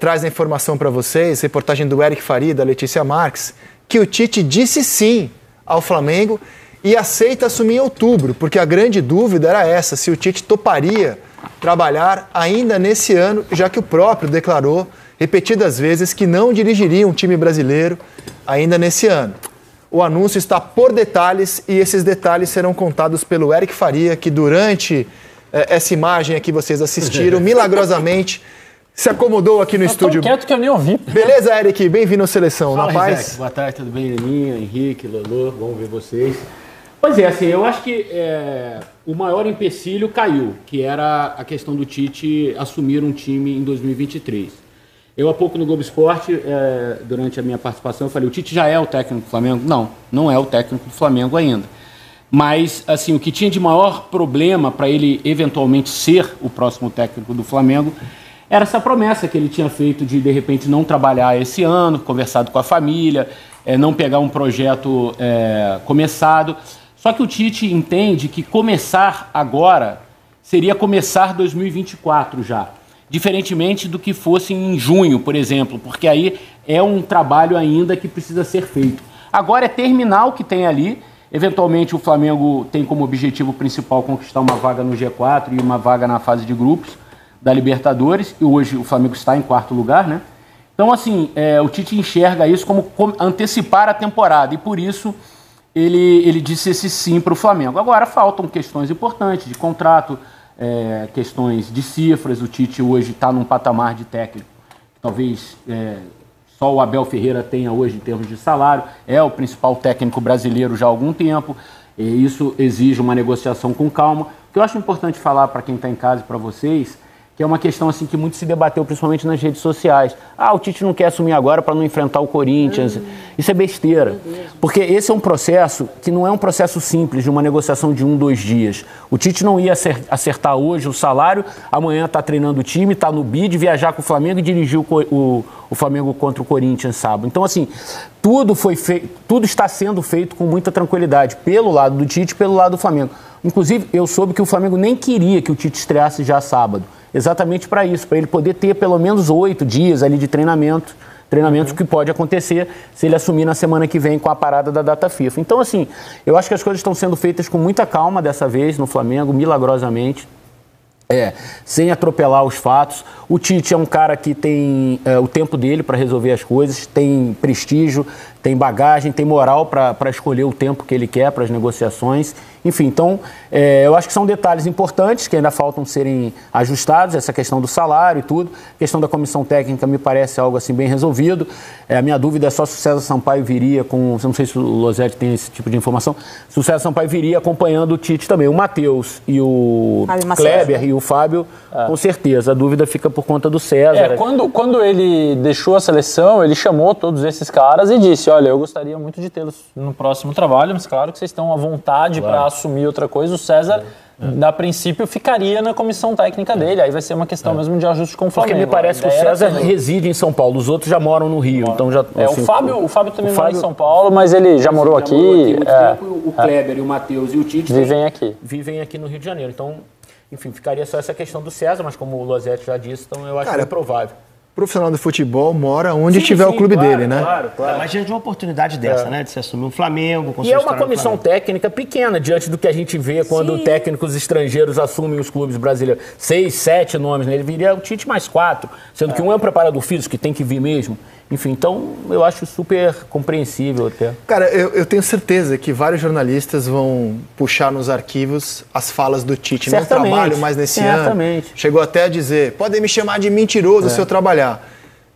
traz a informação para vocês, reportagem do Eric Faria, da Letícia Marques, que o Tite disse sim ao Flamengo e aceita assumir em outubro, porque a grande dúvida era essa, se o Tite toparia trabalhar ainda nesse ano, já que o próprio declarou repetidas vezes que não dirigiria um time brasileiro ainda nesse ano. O anúncio está por detalhes e esses detalhes serão contados pelo Eric Faria, que durante essa imagem aqui vocês assistiram, milagrosamente se acomodou aqui no estúdio. Tão quieto que eu nem ouvi. Beleza, Eric? Bem-vindo ao Seleção. Fala, na paz? Rizek. Boa tarde, tudo bem, Leninha, Henrique, Lolo, bom ver vocês. Pois é, assim, eu acho que o maior empecilho caiu, que era a questão do Tite assumir um time em 2023. Eu, há pouco no Globo Esporte, durante a minha participação, eu falei, o Tite já é o técnico do Flamengo? Não, não é o técnico do Flamengo ainda. Mas, assim, o que tinha de maior problema para ele eventualmente ser o próximo técnico do Flamengo era essa promessa que ele tinha feito de repente, não trabalhar esse ano, conversado com a família, não pegar um projeto começado. Só que o Tite entende que começar agora seria começar 2024 já. Diferentemente do que fosse em junho, por exemplo, porque aí é um trabalho ainda que precisa ser feito. Agora é terminar o que tem ali. Eventualmente o Flamengo tem como objetivo principal conquistar uma vaga no G4 e uma vaga na fase de grupos da Libertadores. E hoje o Flamengo está em 4º lugar, né? Então, assim, o Tite enxerga isso como antecipar a temporada. E por isso ele disse esse sim para o Flamengo. Agora faltam questões importantes de contrato, questões de cifras. O Tite hoje está num patamar de técnico que talvez só o Abel Ferreira tenha hoje em termos de salário. É o principal técnico brasileiro já há algum tempo. E isso exige uma negociação com calma. O que eu acho importante falar para quem está em casa e para vocês, que é uma questão assim que muito se debateu, principalmente nas redes sociais. O Tite não quer assumir agora para não enfrentar o Corinthians. Isso é besteira. Porque esse é um processo que não é um processo simples de uma negociação de 1, 2 dias. O Tite não ia acertar hoje o salário, amanhã está treinando o time, está no bid, viajar com o Flamengo e dirigir o Flamengo contra o Corinthians sábado. Então, assim, tudo está sendo feito com muita tranquilidade, pelo lado do Tite e pelo lado do Flamengo. Inclusive, eu soube que o Flamengo nem queria que o Tite estreasse já sábado. Exatamente para isso, para ele poder ter pelo menos 8 dias ali de treinamento, que pode acontecer se ele assumir na semana que vem com a parada da data FIFA. Então, assim, eu acho que as coisas estão sendo feitas com muita calma dessa vez no Flamengo, milagrosamente, sem atropelar os fatos. O Tite é um cara que tem o tempo dele para resolver as coisas, tem prestígio, tem bagagem, tem moral para escolher o tempo que ele quer para as negociações. Enfim, então, eu acho que são detalhes importantes que ainda faltam serem ajustados, essa questão do salário e tudo. A questão da comissão técnica me parece algo assim bem resolvido. A minha dúvida é só se o César Sampaio viria com... Não sei se o Losetti tem esse tipo de informação. Se o César Sampaio viria acompanhando o Tite também. O Matheus e o Kleber e o Fábio, com certeza. A dúvida fica por conta do César. Quando ele deixou a seleção, ele chamou todos esses caras e disse, olha, eu gostaria muito de tê-los no próximo trabalho, mas claro que vocês estão à vontade para assumir outra coisa. O César, a princípio, ficaria na comissão técnica dele. Aí vai ser uma questão mesmo de ajuste com o Flamengo. Porque me parece que o César reside em São Paulo, os outros já moram no Rio. Então já, assim, o Fábio também mora em São Paulo, mas ele já morou aqui. Muito tempo, o Kleber e o Matheus e o Tite vivem aqui no Rio de Janeiro. Então, enfim, ficaria só essa questão do César, mas como o Losetti já disse, então eu acho improvável. O profissional do futebol mora onde tiver o clube dele, né? Claro. Mas diante de uma oportunidade dessa, né? De se assumir um Flamengo... E é uma comissão técnica pequena, diante do que a gente vê quando técnicos estrangeiros assumem os clubes brasileiros. 6, 7 nomes, né? Ele viria o Tite mais 4, sendo que um é o preparador físico, que tem que vir mesmo. Enfim, então eu acho super compreensível até. Cara, eu tenho certeza que vários jornalistas vão puxar nos arquivos as falas do Tite. Não trabalho mais nesse ano. Chegou até a dizer, podem me chamar de mentiroso se eu trabalhar.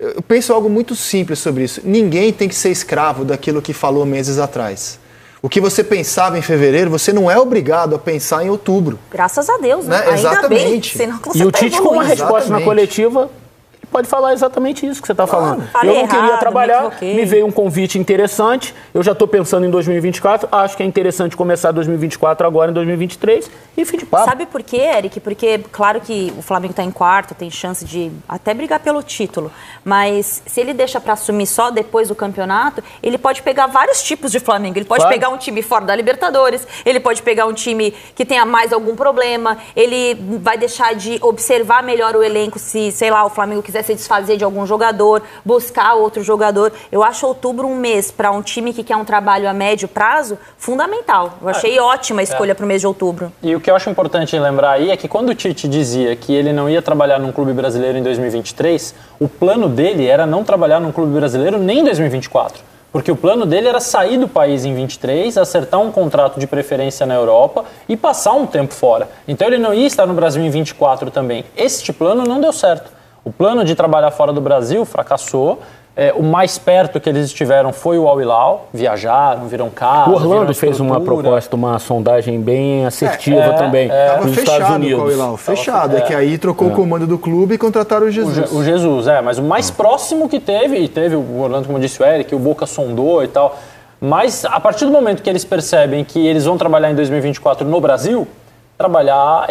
Eu penso algo muito simples sobre isso. Ninguém tem que ser escravo daquilo que falou meses atrás. O que você pensava em fevereiro, você não é obrigado a pensar em outubro. Graças a Deus, né? Exatamente. Ainda bem, e o Tite, com uma resposta na coletiva... pode falar exatamente isso que você está falando. Eu não queria trabalhar, me veio um convite interessante, eu já estou pensando em 2024, acho que é interessante começar 2024 agora, em 2023, e fim de papo. Sabe por quê, Eric? Porque, claro que o Flamengo está em 4º, tem chance de até brigar pelo título, mas se ele deixa para assumir só depois do campeonato, ele pode pegar vários tipos de Flamengo. Ele pode pegar um time fora da Libertadores, ele pode pegar um time que tenha mais algum problema, ele vai deixar de observar melhor o elenco se, sei lá, o Flamengo quiser quiser se desfazer de algum jogador, buscar outro jogador. Eu acho outubro um mês para um time que quer um trabalho a médio prazo fundamental. Eu achei ótima a escolha para o mês de outubro. E o que eu acho importante lembrar aí é que quando o Tite dizia que ele não ia trabalhar num clube brasileiro em 2023, o plano dele era não trabalhar num clube brasileiro nem em 2024. Porque o plano dele era sair do país em 23, acertar um contrato de preferência na Europa e passar um tempo fora. Então ele não ia estar no Brasil em 24 também. Este plano não deu certo. O plano de trabalhar fora do Brasil fracassou. O mais perto que eles estiveram foi o Al Hilal. Viajaram, viram casa. O Orlando fez uma proposta, uma sondagem bem assertiva também. Estava nos fechado Estados com o Unidos. Al Hilal. Fechado. É que aí trocou o comando do clube e contrataram o Jesus. O Jesus, mas o mais próximo que teve, e teve o Orlando, como disse o Eric, o Boca sondou e tal. Mas a partir do momento que eles percebem que eles vão trabalhar em 2024 no Brasil, trabalhar,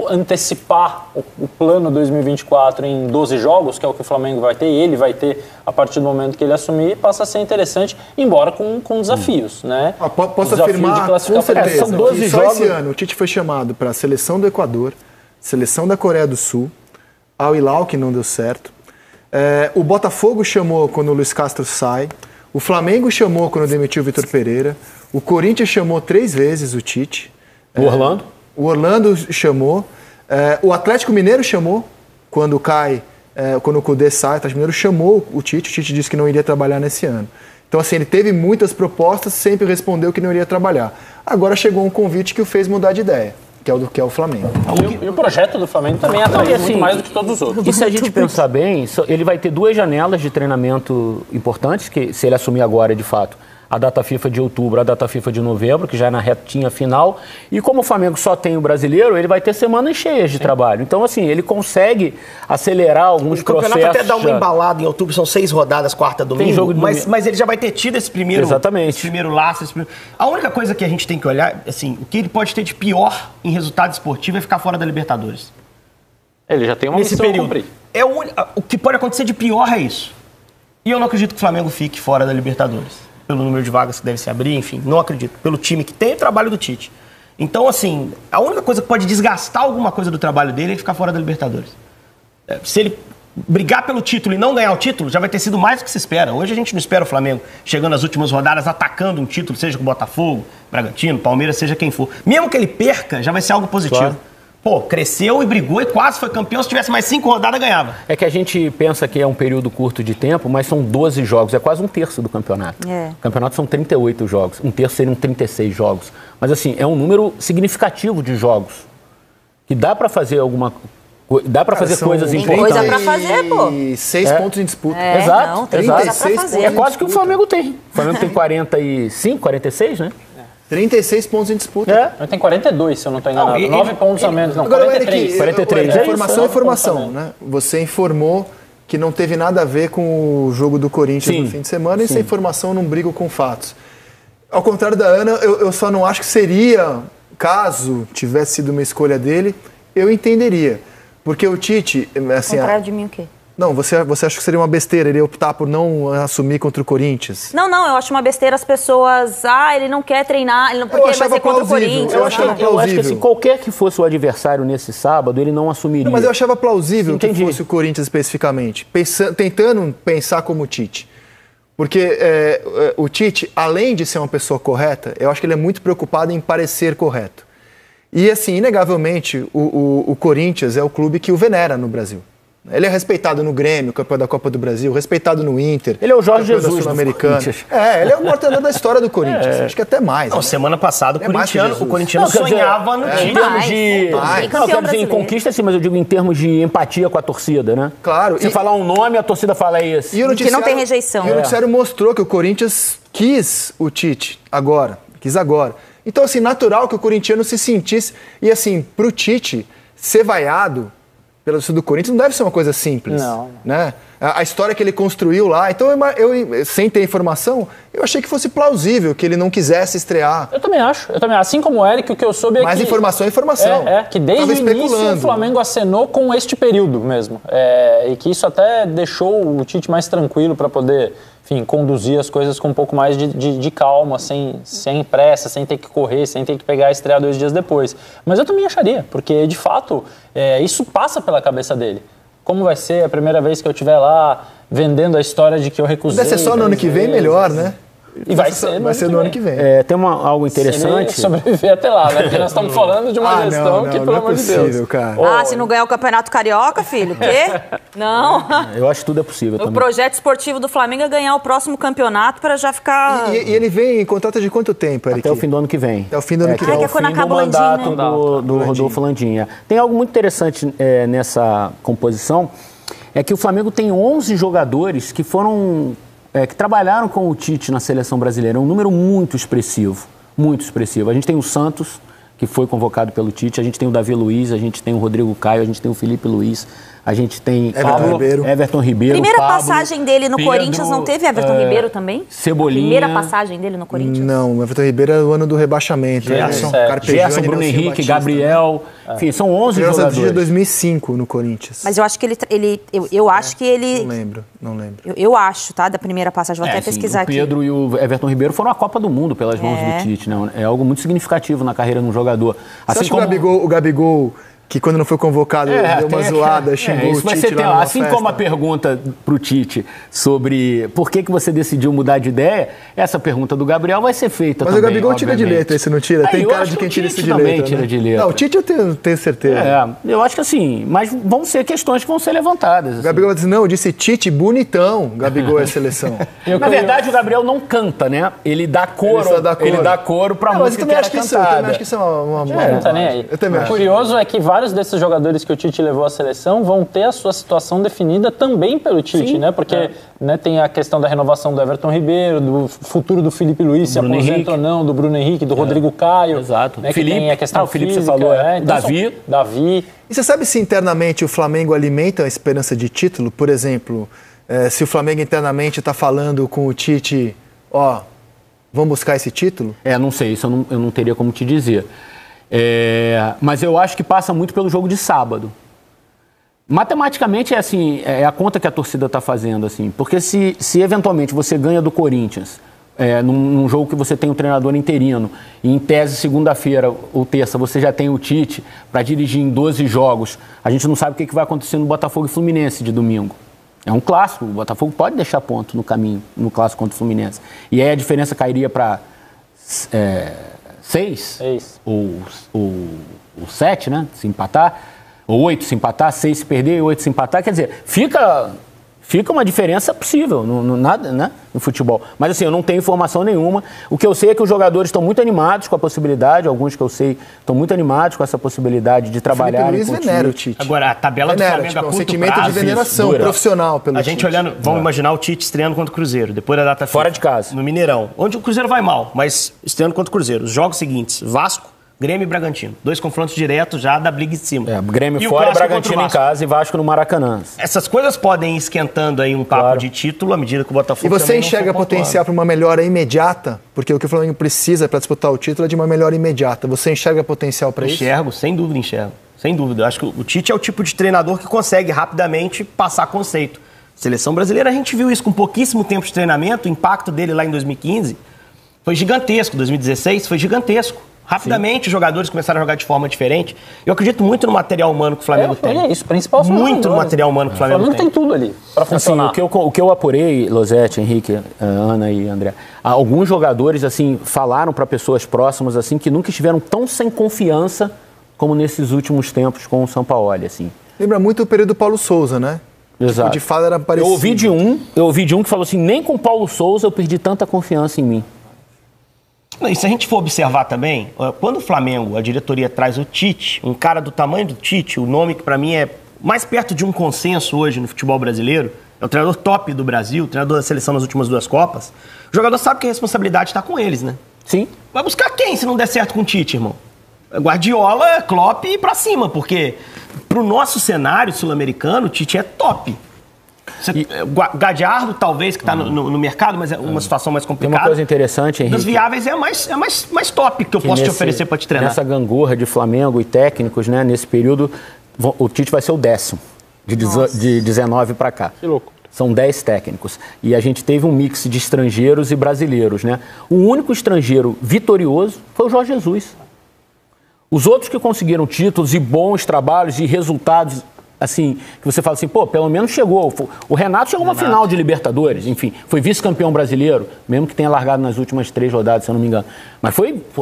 antecipar o plano 2024 em 12 jogos, que é o que o Flamengo vai ter, e ele vai ter a partir do momento que ele assumir, passa a ser interessante, embora com desafios, né? Posso afirmar com certeza são 12 que jogos. só esse ano o Tite foi chamado para a seleção do Equador, seleção da Coreia do Sul, Al Hilal, que não deu certo, o Botafogo chamou quando o Luiz Castro sai, o Flamengo chamou quando demitiu o Vitor Pereira, o Corinthians chamou 3 vezes o Tite. O Orlando? O Orlando chamou, o Atlético Mineiro chamou, quando o Cudê sai, o Atlético Mineiro chamou o Tite disse que não iria trabalhar nesse ano. Então, assim, ele teve muitas propostas, sempre respondeu que não iria trabalhar. Agora chegou um convite que o fez mudar de ideia, que é o Flamengo. E o projeto do Flamengo também atraiu muito mais do que todos os outros. E se a gente pensar bem, ele vai ter 2 janelas de treinamento importantes, que se ele assumir agora, de fato, a data FIFA de outubro, a data FIFA de novembro, que já é na retinha final. E como o Flamengo só tem o brasileiro, ele vai ter semanas cheias de trabalho. Então, assim, ele consegue acelerar alguns processos. O campeonato até dá uma embalada em outubro, são 6 rodadas, quarta, domingo. Tem jogo de mas ele já vai ter tido esse primeiro, Exatamente. Esse primeiro laço. A única coisa que a gente tem que olhar, assim, o que ele pode ter de pior em resultado esportivo é ficar fora da Libertadores. Ele já tem uma Nesse missão a período. cumprir. O que pode acontecer de pior é isso. E eu não acredito que o Flamengo fique fora da Libertadores. Pelo número de vagas que deve se abrir, enfim, não acredito. Pelo time que tem o trabalho do Tite. Então, assim, a única coisa que pode desgastar alguma coisa do trabalho dele é ficar fora da Libertadores. Se ele brigar pelo título e não ganhar o título, já vai ter sido mais do que se espera. Hoje a gente não espera o Flamengo chegando nas últimas rodadas atacando um título, seja com o Botafogo, Bragantino, Palmeiras, seja quem for. Mesmo que ele perca, já vai ser algo positivo. Claro. Pô, cresceu e brigou e quase foi campeão. Se tivesse mais 5 rodadas, ganhava. É que a gente pensa que é um período curto de tempo, mas são 12 jogos, é quase um terço do campeonato. O campeonato são 38 jogos, um terço seriam 36 jogos. Mas assim, é um número significativo de jogos, que dá para fazer coisas Tem importantes. coisa pra fazer, pô. 6 pontos em disputa. Exato, Não, tem exato. coisa pra fazer. É quase que o Flamengo tem. O Flamengo tem 45, 46, né? 36 pontos em disputa. Ele tem 42, se eu não estou enganado. 9 pontos a menos, não. Agora, 43. 43, é informação é isso, informação, né? Você informou que não teve nada a ver com o jogo do Corinthians Sim. no fim de semana, e essa informação não briga com fatos. Ao contrário da Ana, eu só não acho que seria, caso tivesse sido uma escolha dele, eu entenderia. Porque o Tite, assim... Ao contrário de mim, o quê? Não, você acha que seria uma besteira ele optar por não assumir contra o Corinthians? Não, eu acho uma besteira as pessoas... ele não quer treinar, ele não, porque vai ser contra o Corinthians. Eu achava Eu acho que plausível. assim, qualquer que fosse o adversário nesse sábado, ele não assumiria. Não, mas eu achava plausível que Entendi. fosse o Corinthians especificamente, tentando pensar como o Tite. Porque o Tite, além de ser uma pessoa correta, eu acho que ele é muito preocupado em parecer correto. E assim, inegavelmente, o Corinthians é o clube que o venera no Brasil. Ele é respeitado no Grêmio, campeão da Copa do Brasil, respeitado no Inter. Ele é o Jorge campeão da Jesus do Sul-Americana. Corinthians. Ele é o maior treinador da história do Corinthians. Acho que até mais. Não, né? semana passada É mais que Jesus. o corintiano Não, quer dizer, sonhava no em time. termos de... Tem Não, campeão quero dizer, em brasileiro. conquista sim, mas eu digo em termos de empatia com a torcida, né? Claro. Você falar um nome, a torcida fala isso. E o Que não tem rejeição. E o noticiário mostrou que o Corinthians quis o Tite agora. Então, assim, natural que o corintiano se sentisse... E, assim, pro Tite ser vaiado pela torcida do Corinthians não deve ser uma coisa simples. Não. Né? A história que ele construiu lá... Então, eu sem ter informação, eu achei que fosse plausível que ele não quisesse estrear. Eu também acho. Assim como o Eric, o que eu soube é Mas que... informação é informação. Que desde Tava o início especulando. o Flamengo acenou com este período mesmo. E que isso até deixou o Tite mais tranquilo para poder, enfim, conduzir as coisas com um pouco mais de calma, sem pressa, sem ter que correr, sem ter que pegar a estreia 2 dias depois. Mas eu também acharia, porque de fato isso passa pela cabeça dele. como vai ser a primeira vez que eu estiver lá vendendo a história de que eu recusei. Deve ser só no ano que vem, melhor, né? E vai ser no ano que vem. Tem algo interessante. Se ele sobreviver até lá, né? Porque nós estamos falando de uma gestão que, pelo amor de Deus. Cara. Se não ganhar o Campeonato Carioca, filho, o quê? Não. Eu acho que tudo é possível também. O projeto esportivo do Flamengo é ganhar o próximo campeonato para já ficar... E ele vem em contrato de quanto tempo, Eric? Até o fim do ano que vem. Até o fim do ano que vem. que é quando acaba o mandato Landim, do Rodolfo Landim. Tem algo muito interessante nessa composição, é que o Flamengo tem 11 jogadores que foram... que trabalharam com o Tite na seleção brasileira. É um número muito expressivo, muito expressivo. A gente tem o Santos, que foi convocado pelo Tite, a gente tem o Davi Luiz, a gente tem o Rodrigo Caio, a gente tem o Felipe Luiz, a gente tem Everton Ribeiro. Primeira Pablo, passagem dele no Pedro, Corinthians, não teve Everton Ribeiro também? Cebolinha. Primeira passagem dele no Corinthians? Não, o Everton Ribeiro é o ano do rebaixamento. Gerson, Bruno Henrique, Gabriel. Enfim, são 11 jogadores. Desde 2005 no Corinthians. Mas eu acho que eu acho que ele... Não lembro. Eu acho, tá? Da primeira passagem, vou até pesquisar aqui. O Pedro e o Everton Ribeiro foram à Copa do Mundo pelas mãos do Tite, né? É algo muito significativo na carreira de um jogador. Você acha que o Gabigol, que quando não foi convocado, deu uma zoada, xingou o Tite lá numa assim festa? como a pergunta pro Tite sobre por que você decidiu mudar de ideia, essa pergunta do Gabriel vai ser feita também. Mas o Gabigol tira de letra, esse não tira? Tem cara de quem tira isso de letra. Também tira de letra. Não, o Tite eu tenho certeza. Eu acho que assim, mas vão ser questões que vão ser levantadas. Assim. O Gabigol vai dizer, não, eu disse Tite bonitão, Gabigol é seleção. Na verdade, o Gabriel não canta, né? Ele dá coro, ele dá coro pra música que era cantada. Eu também acho que isso é uma não tá nem aí. Eu também acho. O curioso é que vários desses jogadores que o Tite levou à seleção vão ter a sua situação definida também pelo Tite, né? Porque tem a questão da renovação do Everton Ribeiro, do futuro do Felipe Luiz, se aposenta ou não, do Bruno Henrique, do Rodrigo Caio. Exato. Né? Felipe, tem a questão o Felipe física, você falou, então Davi. E você sabe se internamente o Flamengo alimenta a esperança de título? Por exemplo, se o Flamengo internamente está falando com o Tite, vamos buscar esse título? Não sei, isso eu não teria como te dizer. Mas eu acho que passa muito pelo jogo de sábado. Matematicamente é a conta que a torcida está fazendo, assim, porque se eventualmente você ganha do Corinthians num jogo que você tem um treinador interino e em tese segunda-feira ou terça você já tem o Tite para dirigir em 12 jogos, a gente não sabe o que vai acontecer no Botafogo e Fluminense de domingo. É um clássico, o Botafogo pode deixar ponto no caminho, no clássico contra o Fluminense. E aí a diferença cairia para 6 ou 7, né? Se empatar, ou 8 se empatar, 6 se perder e 8 se empatar. Quer dizer, fica uma diferença possível, nada, né, no futebol. Mas assim, eu não tenho informação nenhuma. O que eu sei é que os jogadores estão muito animados com a possibilidade, alguns que eu sei estão muito animados com essa possibilidade de trabalhar com o Tite. Agora, a tabela do Flamengo a curto um sentimento prazo, de veneração profissional pelo Tite. A gente olhando, vamos imaginar o Tite estreando contra o Cruzeiro, depois da data fora de casa, no Mineirão, onde o Cruzeiro vai mal, mas estreando contra o Cruzeiro. Os jogos seguintes, Vasco, Grêmio e Bragantino. 2 confrontos diretos já da briga de cima. Grêmio fora, Bragantino em casa e Vasco no Maracanã. Essas coisas podem ir esquentando aí um papo de título à medida que o Botafogo... E você enxerga potencial para uma melhora imediata? Porque o que o Flamengo precisa para disputar o título é de uma melhora imediata. Você enxerga potencial para isso? Enxergo, sem dúvida enxergo. Sem dúvida. Eu acho que o Tite é o tipo de treinador que consegue rapidamente passar conceito. Seleção brasileira, a gente viu isso com pouquíssimo tempo de treinamento. O impacto dele lá em 2015 foi gigantesco. 2016 foi gigantesco. Rapidamente, os jogadores começaram a jogar de forma diferente. Eu acredito muito no material humano que o Flamengo tem. É isso, principal são muito no material humano que o Flamengo tem. O Flamengo tem tudo ali para funcionar. Assim, o que eu apurei, Losete, Henrique, Ana e André, alguns jogadores assim falaram para pessoas próximas assim que nunca estiveram tão sem confiança como nesses últimos tempos com o Sampaoli, assim. Lembra muito o período do Paulo Souza, né? Exato. Tipo, de fala era parecido. Eu ouvi de um que falou assim, nem com o Paulo Souza eu perdi tanta confiança em mim. E se a gente for observar também, quando o Flamengo, a diretoria traz o Tite, um cara do tamanho do Tite, o nome que pra mim é mais perto de um consenso hoje no futebol brasileiro, é o treinador top do Brasil, o treinador da seleção nas últimas 2 Copas, o jogador sabe que a responsabilidade está com eles, né? Sim. Vai buscar quem se não der certo com o Tite, irmão? Guardiola, Klopp e pra cima, porque pro nosso cenário sul-americano, o Tite é top. Gadiardo, talvez, que está no mercado, mas é uma situação mais complicada. Tem uma coisa interessante, Henrique. Dos viáveis é mais top que eu posso te oferecer para te treinar. Nessa gangorra de Flamengo e técnicos, né, nesse período, o Tite vai ser o 10º, de 19 para cá. Que louco. São 10 técnicos. E a gente teve um mix de estrangeiros e brasileiros, né? O único estrangeiro vitorioso foi o Jorge Jesus. Os outros que conseguiram títulos e bons trabalhos e resultados assim, que você fala assim, pô, pelo menos chegou. O Renato chegou a uma final de Libertadores, enfim, foi vice-campeão brasileiro, mesmo que tenha largado nas últimas 3 rodadas, se eu não me engano. Mas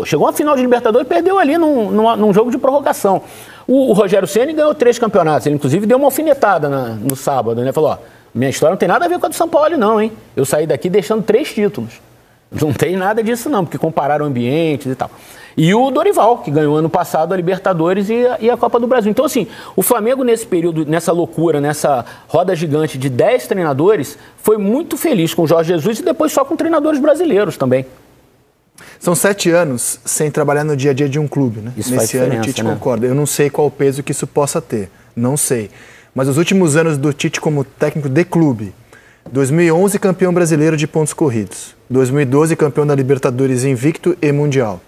chegou a uma final de Libertadores e perdeu ali num jogo de prorrogação. O Rogério Ceni ganhou 3 campeonatos, ele inclusive deu uma alfinetada no sábado, né? Falou, ó, minha história não tem nada a ver com a do São Paulo, não, hein? Eu saí daqui deixando 3 títulos. Não tem nada disso, não, porque compararam ambientes e tal. E o Dorival, que ganhou ano passado a Libertadores e a Copa do Brasil. Então, assim, o Flamengo nesse período, nessa loucura, nessa roda gigante de 10 treinadores, foi muito feliz com o Jorge Jesus e depois só com treinadores brasileiros também. São 7 anos sem trabalhar no dia a dia de um clube, né? Isso faz diferença, ano o Tite né? concorda. Eu não sei qual o peso que isso possa ter, não sei. Mas os últimos anos do Tite como técnico de clube, 2011 campeão brasileiro de pontos corridos, 2012 campeão da Libertadores invicto e Mundial.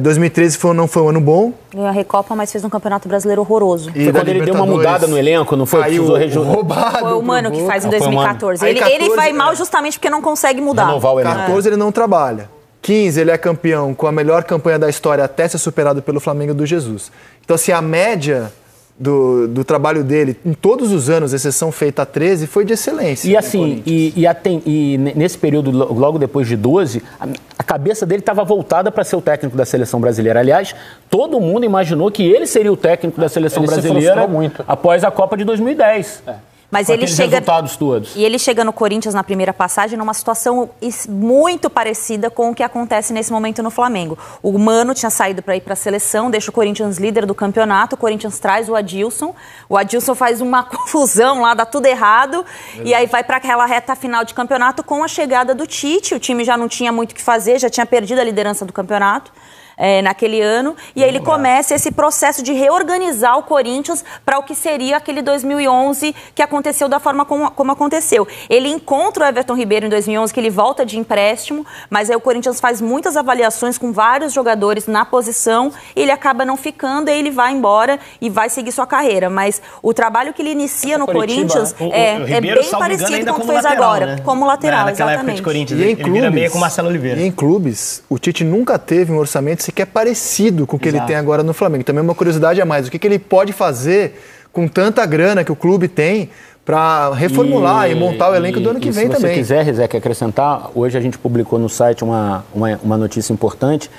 2013 não foi um ano bom. Ganhou a Recopa, mas fez um campeonato brasileiro horroroso. Foi quando ele deu uma mudada no elenco, não foi? Roubado. Foi o Mano que faz em 2014. Aí Ele 14, vai mal justamente porque não consegue mudar. Renovar o elenco. 14 ele não trabalha. 15 ele é campeão com a melhor campanha da história até ser superado pelo Flamengo do Jesus. Então, assim, a média do trabalho dele, em todos os anos, exceção feita a 13, foi de excelência. E assim, e nesse período, logo depois de 12, a cabeça dele estava voltada para ser o técnico da seleção brasileira. Aliás, todo mundo imaginou que ele seria o técnico da seleção brasileira após a Copa de 2010. Mas com ele aqueles chega resultados todos. E ele chega no Corinthians na primeira passagem numa situação muito parecida com o que acontece nesse momento no Flamengo. O Mano tinha saído para ir para a seleção, deixa o Corinthians líder do campeonato, o Corinthians traz o Adilson faz uma confusão lá, dá tudo errado, e aí vai para aquela reta final de campeonato com a chegada do Tite. O time já não tinha muito o que fazer, já tinha perdido a liderança do campeonato. Naquele ano, e aí ele começa esse processo de reorganizar o Corinthians para o que seria aquele 2011 que aconteceu da forma como aconteceu. Ele encontra o Everton Ribeiro em 2011, que ele volta de empréstimo, mas aí o Corinthians faz muitas avaliações com vários jogadores na posição, e ele acaba não ficando, aí ele vai embora e vai seguir sua carreira. Mas o trabalho que ele inicia no Corinthians é bem parecido com o que fez agora, né? Como lateral, naquela época de Corinthians, ele vira meio com o Marcelo Oliveira. E em clubes, o Tite nunca teve um orçamento sequer parecido com o que ele tem agora no Flamengo. Também uma curiosidade a mais, o que ele pode fazer com tanta grana que o clube tem para reformular e montar o elenco do ano que vem também. Se você quiser, Rizek, acrescentar, hoje a gente publicou no site uma notícia importante,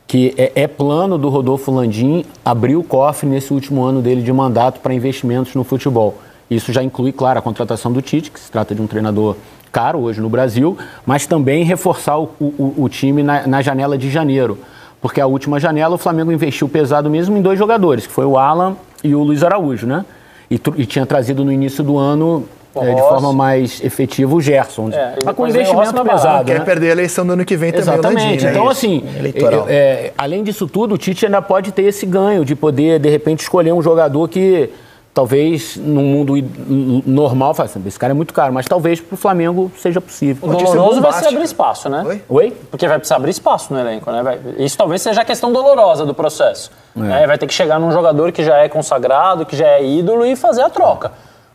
que é plano do Rodolfo Landim abrir o cofre nesse último ano dele de mandato para investimentos no futebol. Isso já inclui, claro, a contratação do Tite, que se trata de um treinador caro hoje no Brasil, mas também reforçar o time na janela de janeiro. Porque a última janela o Flamengo investiu pesado mesmo em 2 jogadores, que foi o Alan e o Luiz Araújo, né? E tinha trazido no início do ano, de forma mais efetiva, o Gerson. Mas com investimento pesado, Quer perder a eleição do ano que vem também. Exatamente. Então, assim, além disso tudo, o Tite ainda pode ter esse ganho de poder, de repente, escolher um jogador que talvez num mundo normal, esse cara é muito caro, mas talvez para o Flamengo seja possível. O doloroso vai ser abrir espaço, né? Oi? Porque vai precisar abrir espaço no elenco, né? Isso talvez seja a questão dolorosa do processo. Vai ter que chegar num jogador que já é consagrado, que já é ídolo e fazer a troca.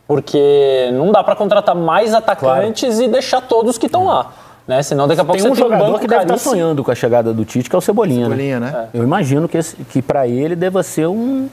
Porque não dá para contratar mais atacantes e deixar todos que estão lá. Né? Senão daqui a pouco tem você um jogador que deve estar sonhando com a chegada do Tite, que é o Cebolinha. Né? Eu imagino que para ele deva ser um...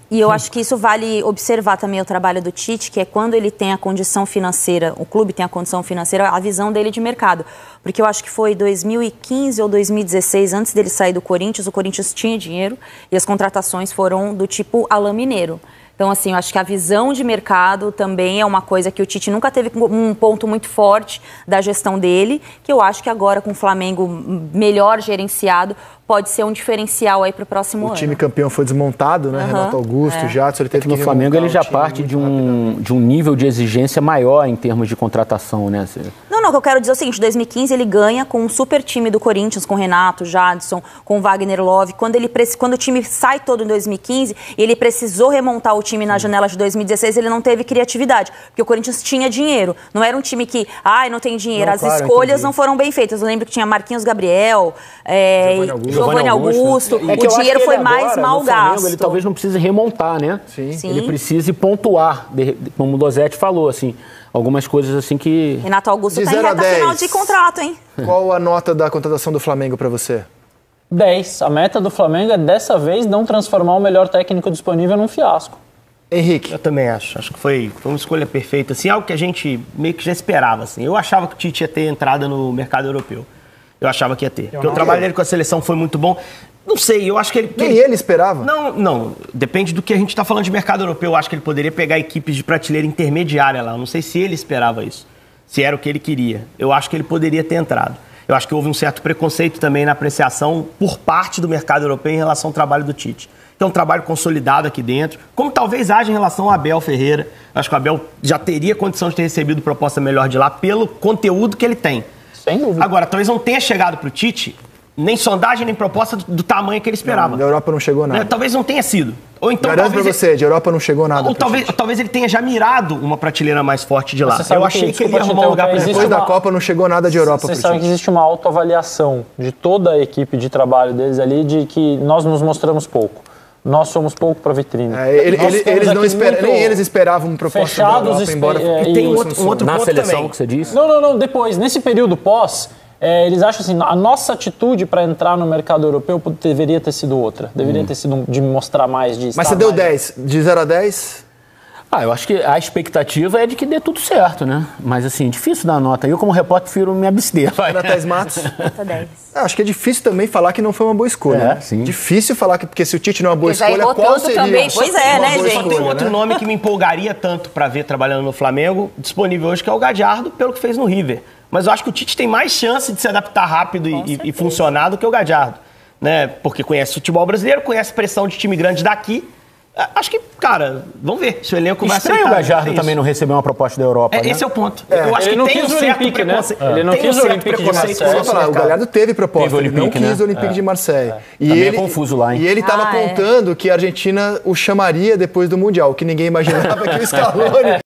E eu acho que isso vale observar também o trabalho do Tite, que é quando ele tem a condição financeira, o clube tem a condição financeira, a visão dele de mercado. Porque eu acho que foi 2015 ou 2016, antes dele sair do Corinthians, o Corinthians tinha dinheiro e as contratações foram do tipo Alain Mineiro. Então, assim, eu acho que a visão de mercado também é uma coisa que o Tite nunca teve um ponto muito forte da gestão dele, que eu acho que agora, com o Flamengo melhor gerenciado, pode ser um diferencial aí para o próximo ano. O time campeão foi desmontado, né? Renato Augusto, Jadson, ele teve que no Flamengo ele já parte de um nível de exigência maior em termos de contratação, né? Não, o que eu quero dizer é o seguinte, 2015 ele ganha com um super time do Corinthians, com Renato, Jadson, com Wagner Love. Quando o time sai todo em 2015 e ele precisou remontar o time na janela de 2016, ele não teve criatividade, porque o Corinthians tinha dinheiro. Não era um time que, não tem dinheiro. As escolhas não foram bem feitas. Eu lembro que tinha Marquinhos Gabriel, Giovanni Augusto. O dinheiro foi mais mal gasto. Ele talvez não precise remontar, né? Sim. Ele precise pontuar, como o Losetti falou, assim, algumas coisas assim que... Renato Augusto está em reta final de contrato, hein? Qual a nota da contratação do Flamengo para você? 10. A meta do Flamengo é, dessa vez, não transformar o melhor técnico disponível num fiasco. Henrique. Eu também acho. Acho que foi uma escolha perfeita. Assim, algo que a gente meio que já esperava. Assim. Eu achava que o Tite ia ter entrada no mercado europeu. Eu achava que ia ter. Porque o trabalho dele com a seleção foi muito bom. Não sei, eu acho que ele... Nem ele esperava? Não. Depende do que a gente está falando de mercado europeu. Eu acho que ele poderia pegar equipes de prateleira intermediária lá. Eu não sei se ele esperava isso. Se era o que ele queria. Eu acho que ele poderia ter entrado. Eu acho que houve um certo preconceito também na apreciação por parte do mercado europeu em relação ao trabalho do Tite. Então, um trabalho consolidado aqui dentro, como talvez haja em relação ao Abel Ferreira. Eu acho que o Abel já teria condição de ter recebido proposta melhor de lá pelo conteúdo que ele tem. Sem dúvida. Agora, talvez não tenha chegado para o Tite nem sondagem, nem proposta do tamanho que ele esperava. Da Europa não chegou nada. Talvez não tenha sido. Ou então, garanto pra você, de Europa não chegou nada. Ou talvez ele tenha já mirado uma prateleira mais forte de lá. Eu achei que ele ia arrumar um lugar para depois da Copa não chegou nada de Europa. Vocês sabem que existe uma autoavaliação de toda a equipe de trabalho deles ali, de que nós nos mostramos pouco. Nós somos pouco para a vitrine. Nem eles esperavam uma proposta da Europa, embora... E tem um outro na ponto seleção também. que você disse? Não. Depois, nesse período pós, eles acham assim, a nossa atitude para entrar no mercado europeu deveria ter sido outra. Deveria ter sido de mostrar mais, de estar Mas você deu mais... 10. De 0 a 10... Eu acho que a expectativa é de que dê tudo certo, né? Mas, assim, difícil dar nota. Eu, como repórter, prefiro me abster. Natais Matos. Nota 10. Acho que é difícil também falar que não foi uma boa escolha. Sim. Difícil falar que, porque se o Tite não é uma boa Porque já escolha, errou qual tanto seria? também. Pois é, né, Só gente? tem um outro nome que me empolgaria tanto para ver trabalhando no Flamengo, disponível hoje, que é o Gadiardo, pelo que fez no River. Mas eu acho que o Tite tem mais chance de se adaptar rápido e funcionar do que o Gadiardo. Né? Porque conhece o futebol brasileiro, conhece pressão de time grande daqui. Acho que, cara, vamos ver se o elenco vai aceitar. Estranho o Gajardo também não receber uma proposta da Europa, né? Esse é o ponto. Eu acho Ele que não tem um quis o certo Olympique, né? preconceito. Ele não Tem quis um o certo Olympique de preconceito Marseille. com esse O Galhardo teve proposta, Teve o ele não Olympique, quis o Olympique de Marseille. E Também ele, é confuso lá, hein? E ele estava contando que a Argentina o chamaria depois do Mundial, o que ninguém imaginava que o Scaloni